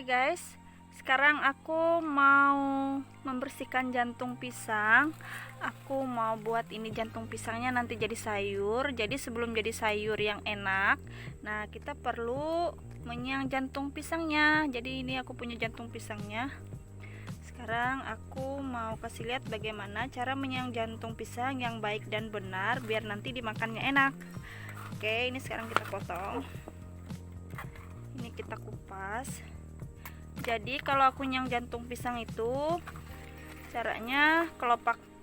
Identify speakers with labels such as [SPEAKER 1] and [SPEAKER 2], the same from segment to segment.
[SPEAKER 1] Guys, sekarang aku mau membersihkan jantung pisang. Aku mau buat ini jantung pisangnya nanti jadi sayur. Jadi sebelum jadi sayur yang enak, nah kita perlu menyiang jantung pisangnya. Jadi ini aku punya jantung pisangnya. Sekarang aku mau kasih lihat bagaimana cara menyiang jantung pisang yang baik dan benar biar nanti dimakannya enak. Oke, ini sekarang kita potong. Ini kita kupas. Jadi kalau aku nyang jantung pisang itu caranya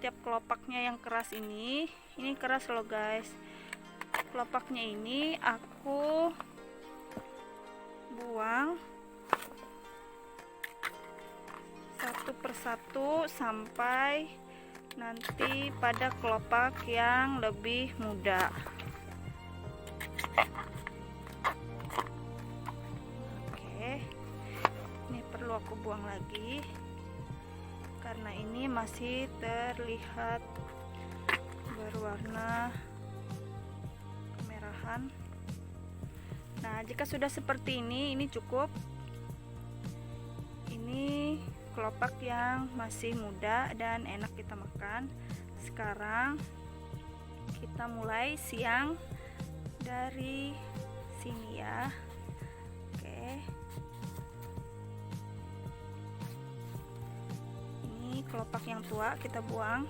[SPEAKER 1] tiap kelopaknya yang keras ini keras loh guys. Kelopaknya ini aku buang satu persatu sampai nanti pada kelopak yang lebih muda. Perlu aku buang lagi karena ini masih terlihat berwarna kemerahan. Nah, jika sudah seperti ini cukup. Ini kelopak yang masih muda dan enak kita makan. Sekarang kita mulai siang dari sini ya. Kelopak yang tua kita buang.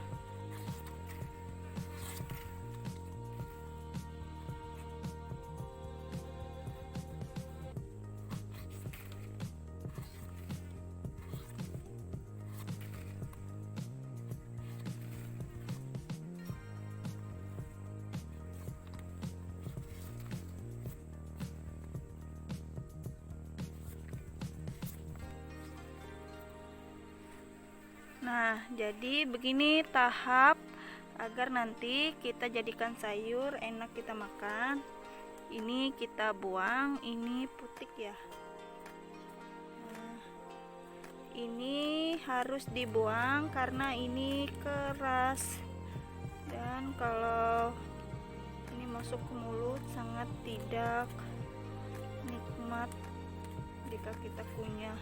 [SPEAKER 1] Nah, jadi begini tahap agar nanti kita jadikan sayur enak kita makan. Ini kita buang, ini putik ya. Nah, ini harus dibuang karena ini keras. Dan kalau ini masuk ke mulut sangat tidak nikmat jika kita kunyah.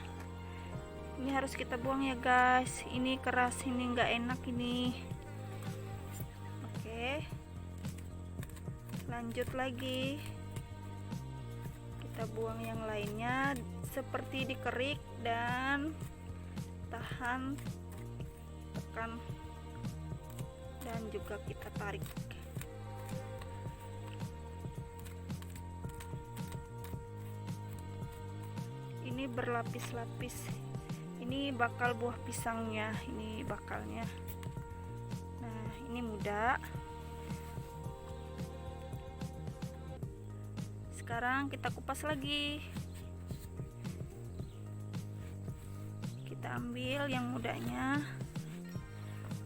[SPEAKER 1] Ini harus kita buang ya guys, ini keras, ini enggak enak ini. Oke, lanjut lagi, kita buang yang lainnya seperti dikerik dan tahan, tekan dan juga kita tarik. Ini berlapis-lapis. Ini bakal buah pisangnya, ini bakalnya. Nah, ini muda. Sekarang kita kupas lagi. Kita ambil yang mudanya.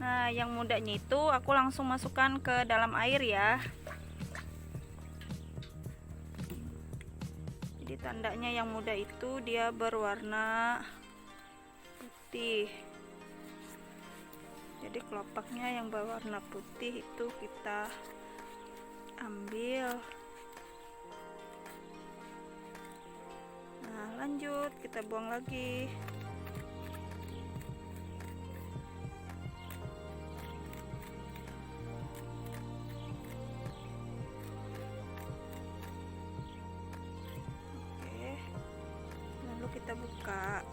[SPEAKER 1] Nah, yang mudanya itu aku langsung masukkan ke dalam air ya. Jadi tandanya yang muda itu dia berwarna putih. Jadi kelopaknya yang berwarna putih itu kita ambil. Nah, lanjut kita buang lagi. Oke, lalu kita buka.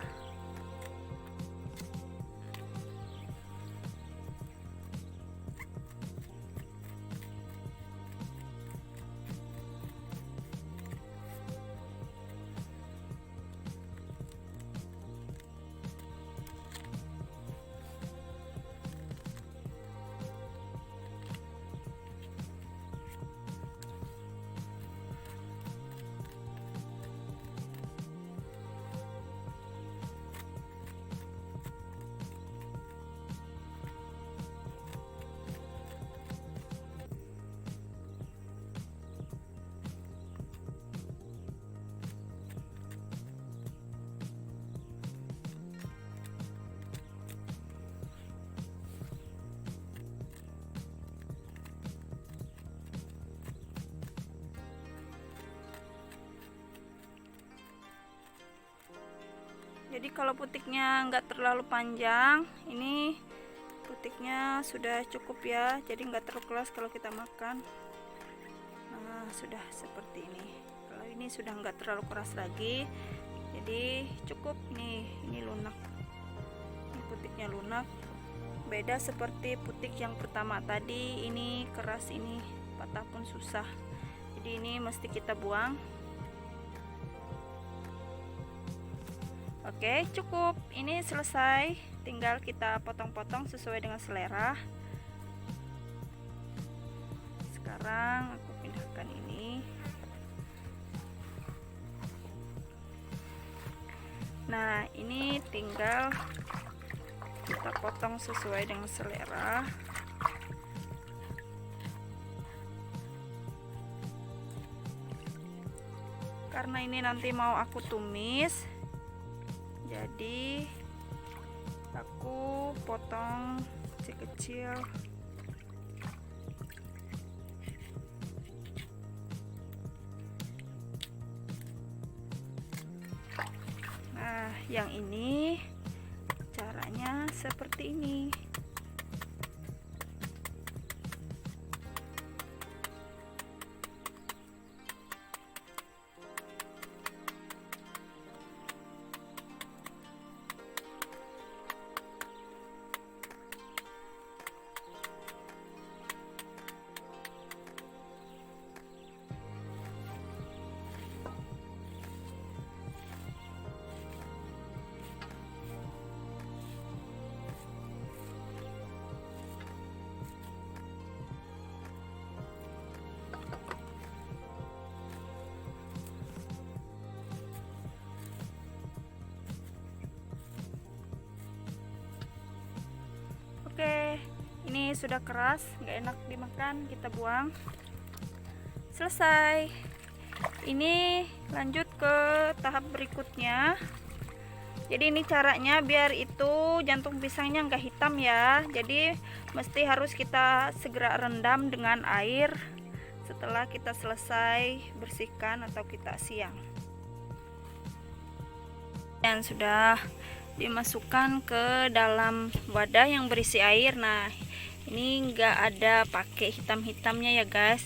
[SPEAKER 1] Jadi kalau putiknya nggak terlalu panjang, ini putiknya sudah cukup ya, jadi nggak terlalu keras kalau kita makan. Nah, sudah seperti ini. Kalau ini sudah nggak terlalu keras lagi, jadi cukup nih. Ini lunak, ini putiknya lunak, beda seperti putik yang pertama tadi. Ini keras, ini patah pun susah, jadi ini mesti kita buang. Oke, cukup. Ini selesai. Tinggal kita potong-potong sesuai dengan selera. Sekarang aku pindahkan ini. Nah, ini tinggal kita potong sesuai dengan selera. Karena ini nanti mau aku tumis, jadi aku potong kecil-kecil. Nah, yang ini caranya seperti ini. Oke, ini sudah keras, nggak enak dimakan, kita buang. Selesai. Ini lanjut ke tahap berikutnya. Jadi ini caranya biar itu jantung pisangnya nggak hitam ya. Jadi mesti harus kita segera rendam dengan air setelah kita selesai bersihkan atau kita siang. Dan sudah dimasukkan ke dalam wadah yang berisi air. Nah, ini enggak ada pakai hitam-hitamnya ya guys.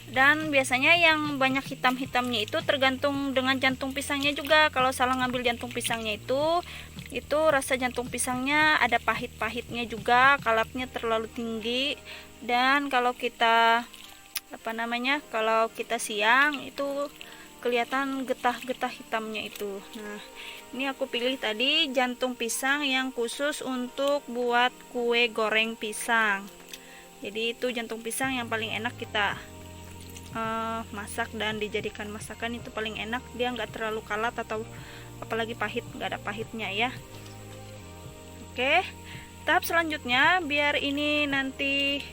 [SPEAKER 1] Dan biasanya yang banyak hitam-hitamnya itu tergantung dengan jantung pisangnya juga. Kalau salah ngambil jantung pisangnya itu rasa jantung pisangnya ada pahit-pahitnya juga, kalapnya terlalu tinggi. Dan kalau kita kalau kita siang itu kelihatan getah-getah hitamnya itu. Nah, ini aku pilih tadi jantung pisang yang khusus untuk buat kue goreng pisang. Jadi itu jantung pisang yang paling enak kita masak dan dijadikan masakan, itu paling enak. Dia nggak terlalu kalat atau apalagi pahit, nggak ada pahitnya ya. Oke, tahap selanjutnya biar ini nanti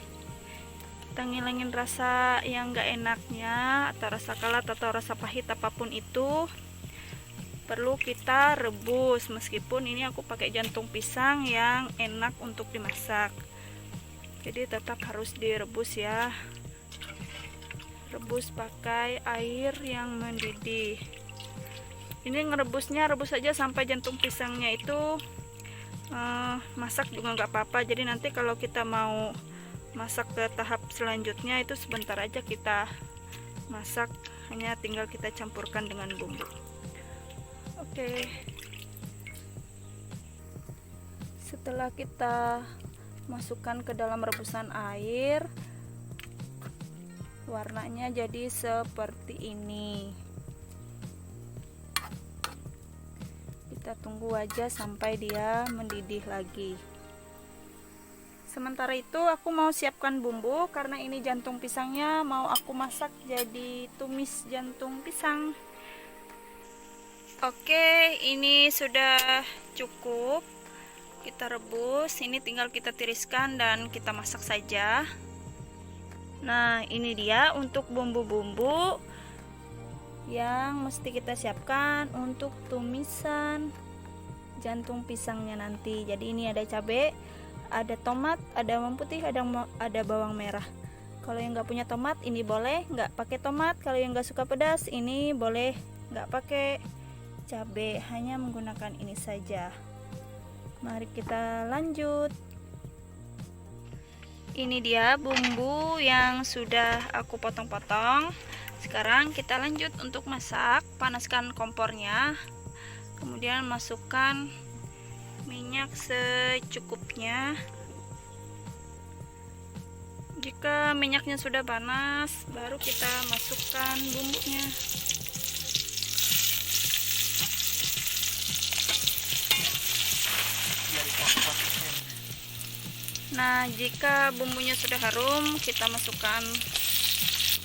[SPEAKER 1] kita ngilangin rasa yang nggak enaknya atau rasa kalat atau rasa pahit apapun itu, perlu kita rebus. Meskipun ini aku pakai jantung pisang yang enak untuk dimasak, jadi tetap harus direbus ya. Rebus pakai air yang mendidih. Ini ngerebusnya rebus aja sampai jantung pisangnya itu masak juga nggak apa-apa. Jadi nanti kalau kita mau masak ke tahap selanjutnya itu sebentar aja kita masak, hanya tinggal kita campurkan dengan bumbu. Oke, setelah kita masukkan ke dalam rebusan air, warnanya jadi seperti ini. Kita tunggu aja sampai dia mendidih lagi. Sementara itu aku mau siapkan bumbu, karena ini jantung pisangnya mau aku masak jadi tumis jantung pisang. Oke, ini sudah cukup. Kita rebus, ini tinggal kita tiriskan dan kita masak saja. Nah, ini dia untuk bumbu-bumbu yang mesti kita siapkan untuk tumisan jantung pisangnya nanti. Jadi ini ada cabai, ada tomat, ada bawang putih, ada bawang merah. Kalau yang nggak punya tomat ini boleh nggak pakai tomat. Kalau yang nggak suka pedas ini boleh nggak pakai. cabai, hanya menggunakan ini saja. Mari kita lanjut. Ini dia bumbu yang sudah aku potong-potong. Sekarang kita lanjut untuk masak. Panaskan kompornya, kemudian masukkan minyak secukupnya. Jika minyaknya sudah panas, baru kita masukkan bumbunya. Nah, jika bumbunya sudah harum, kita masukkan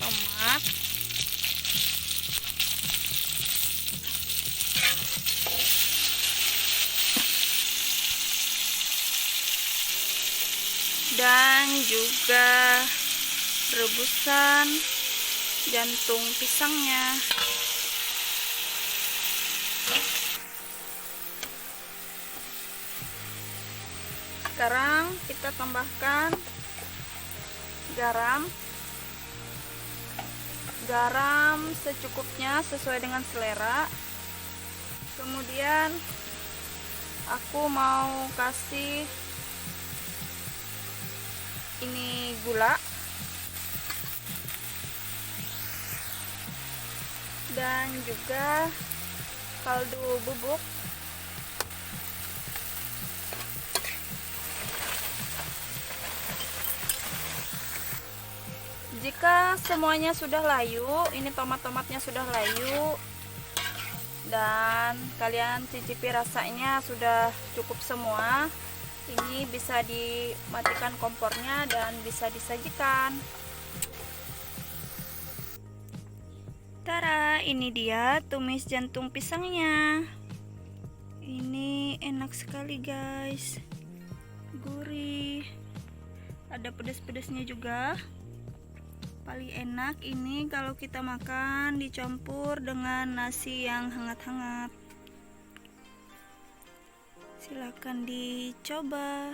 [SPEAKER 1] tomat. Dan juga rebusan jantung pisangnya. Sekarang kita tambahkan garam secukupnya sesuai dengan selera. Kemudian aku mau kasih ini gula dan juga kaldu bubuk. Jika semuanya sudah layu, ini tomat-tomatnya sudah layu dan kalian cicipi rasanya sudah cukup semua, ini bisa dimatikan kompornya dan bisa disajikan. Tara, ini dia tumis jantung pisangnya. Ini enak sekali guys, gurih, ada pedas-pedasnya juga. Paling enak ini kalau kita makan dicampur dengan nasi yang hangat-hangat. Silakan dicoba.